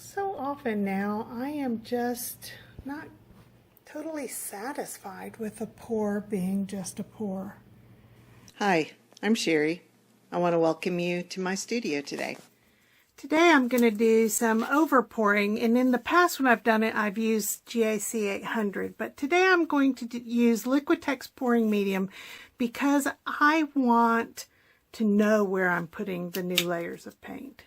So often now I am just not totally satisfied with a pour being just a pour. Hi, I'm Sherry. I want to welcome you to my studio today. Today I'm going to do some over pouring, and in the past when I've done it I've used GAC 800, but today I'm going to use Liquitex pouring medium because I want to know where I'm putting the new layers of paint.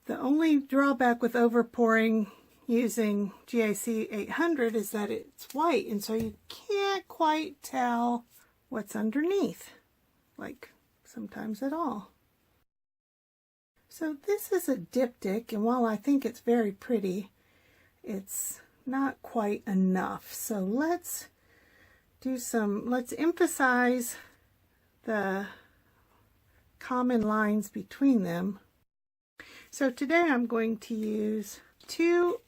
The only drawback with over pouring using GAC 800 is that it's white, and so you can't quite tell what's underneath, like sometimes at all. So this is a diptych, and while I think it's very pretty, it's not quite enough. So let's emphasize the common lines between them. So today I'm going to use two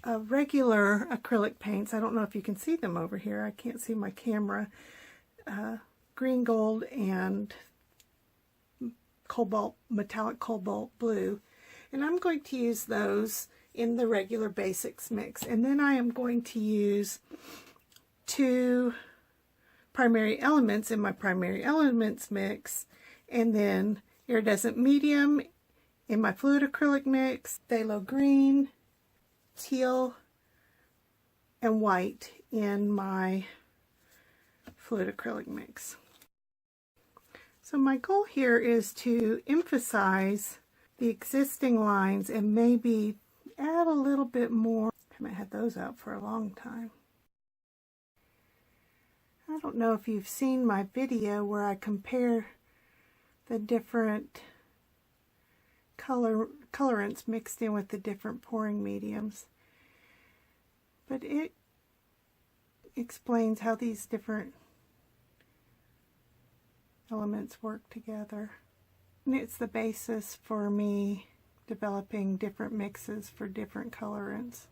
regular acrylic paints. I don't know if you can see them over here. I can't see my camera. Green gold and metallic cobalt blue. And I'm going to use those in the regular basics mix. And then I am going to use two primary elements in my primary elements mix, and then iridescent medium in my fluid acrylic mix, phthalo green, teal, and white in my fluid acrylic mix. So my goal here is to emphasize the existing lines and maybe add a little bit more. I haven't had those out for a long time. I don't know if you've seen my video where I compare the different colorants mixed in with the different pouring mediums, but it explains how these different elements work together, and it's the basis for me developing different mixes for different colorants.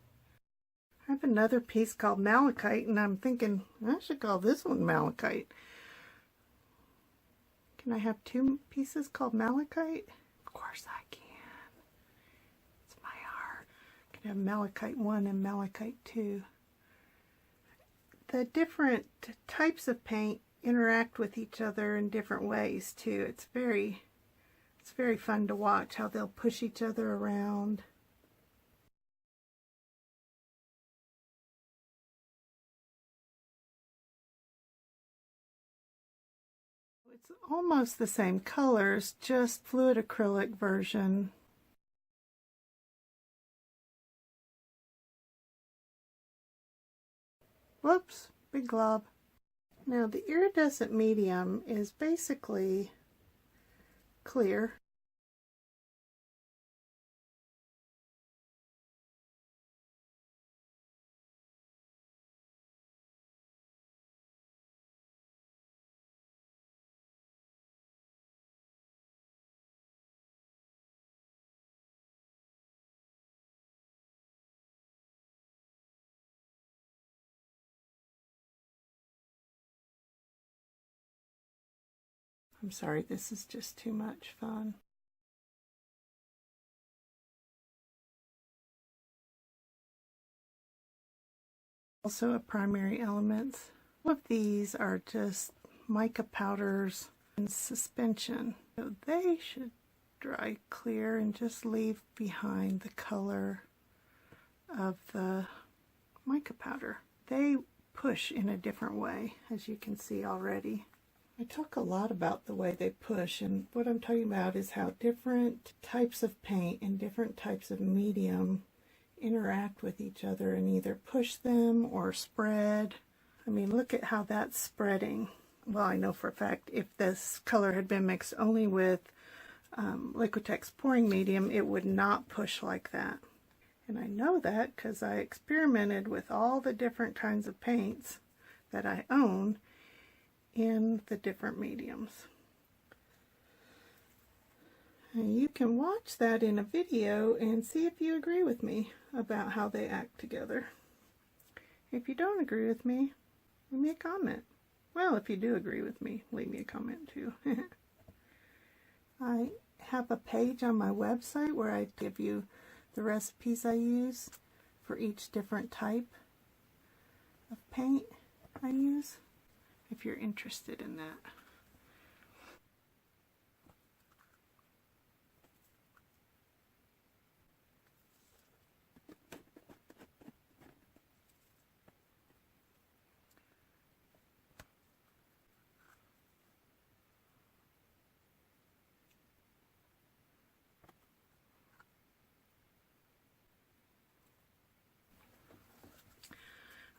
I have another piece called Malachite, and I'm thinking I should call this one Malachite. Can I have two pieces called Malachite? Of course I can. It's my heart. I can have Malachite 1 and Malachite 2. The different types of paint interact with each other in different ways too. It's very fun to watch how they'll push each other around. It's almost the same colors, just fluid acrylic version. Whoops, big glob. Now the iridescent medium is basically clear. I'm sorry, this is just too much fun. Also a primary elements. All of these are just mica powders in suspension. So they should dry clear and just leave behind the color of the mica powder. They push in a different way, as you can see already. I talk a lot about the way they push, and what I'm talking about is how different types of paint and different types of medium interact with each other and either push them or spread. I mean, look at how that's spreading. Well, I know for a fact if this color had been mixed only with Liquitex pouring medium, it would not push like that. And I know that because I experimented with all the different kinds of paints that I own in the different mediums. And you can watch that in a video and see if you agree with me about how they act together. If you don't agree with me, leave me a comment. Well, if you do agree with me, leave me a comment too. I have a page on my website where I give you the recipes I use for each different type of paint I use, if you're interested in that.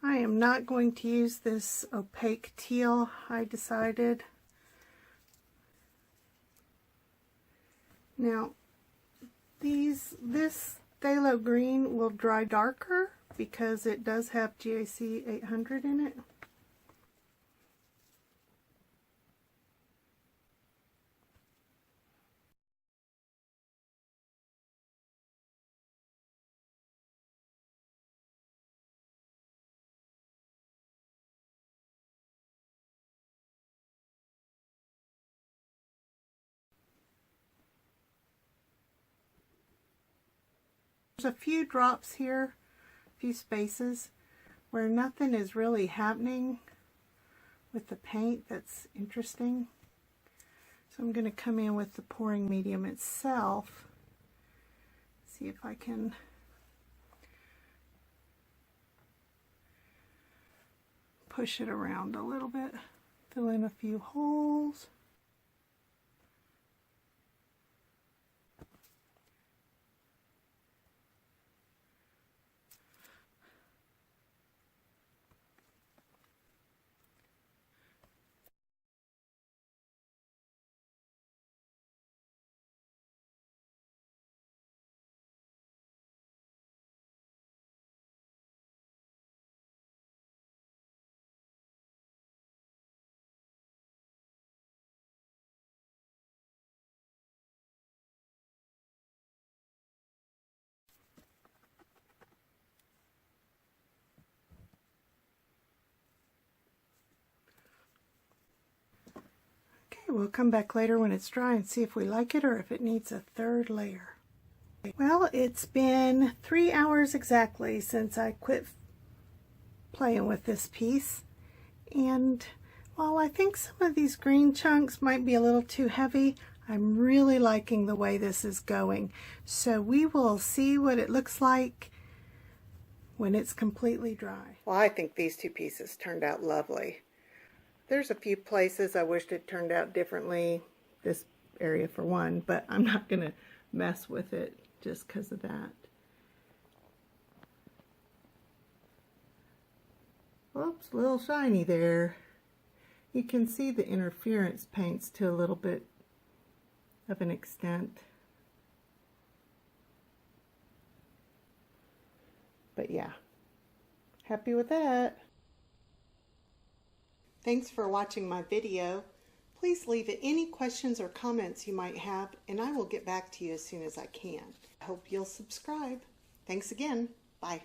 I am not going to use this opaque teal, I decided. Now, this phthalo green will dry darker because it does have GAC 800 in it. There's a few drops here, a few spaces where nothing is really happening with the paint that's interesting. So I'm going to come in with the pouring medium itself, see if I can push it around a little bit, fill in a few holes. We'll come back later when it's dry and see if we like it or if it needs a third layer. Well, it's been 3 hours exactly since I quit playing with this piece, and while I think some of these green chunks might be a little too heavy, I'm really liking the way this is going. So we will see what it looks like when it's completely dry. Well, I think these two pieces turned out lovely. There's a few places I wished it turned out differently, this area for one, but I'm not going to mess with it just because of that. Oops, a little shiny there. You can see the interference paints to a little bit of an extent. But yeah, happy with that. Thanks for watching my video. Please leave any questions or comments you might have, and I will get back to you as soon as I can. I hope you'll subscribe. Thanks again. Bye.